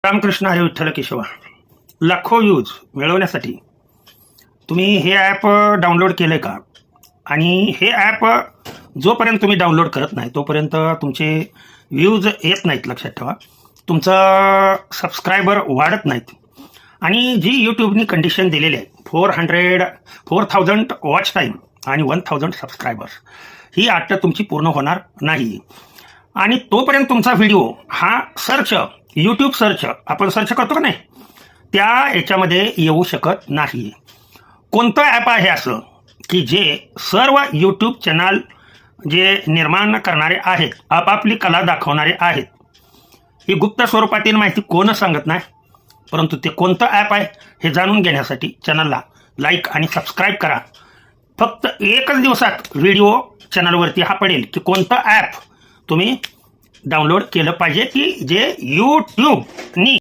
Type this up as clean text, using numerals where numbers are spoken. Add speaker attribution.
Speaker 1: रामकृष्ण हरी विठ्ठल केशवा. लाखो व्ह्यूज मिळवण्यासाठी तुम्ही हे ॲप डाउनलोड केलं का? आणि हे ॲप जोपर्यंत तुम्ही डाउनलोड करत नाही तोपर्यंत तुमचे व्ह्यूज येत नाहीत. लक्षात ठेवा, तुमचं सबस्क्रायबर वाढत नाहीत. आणि जी यूट्यूबनी कंडिशन दिलेली आहे 4,000 वॉच टाईम आणि 1,000 सबस्क्रायबर्स, ही अट तुमची पूर्ण होणार नाही. आणि तोपर्यंत तुमचा व्हिडिओ हा सर्च, यूट्यूब सर्च आपण सर्च करतो का नाही, त्या याच्यामध्ये येऊ शकत नाही. कोणतं ॲप आहे असं की जे सर्व यूट्यूब चॅनल जे निर्माण करणारे आहेत, आपापली कला दाखवणारे आहेत, ही गुप्त स्वरूपातील माहिती कोणच सांगत नाही. परंतु ते कोणतं ॲप आहे हे जाणून घेण्यासाठी चॅनलला लाईक आणि सबस्क्राईब करा. फक्त एकच दिवसात व्हिडिओ चॅनलवरती हा पडेल की कोणतं ॲप तुम्ही डाउनलोड केलं पाहिजे की जे यूट्यूबनी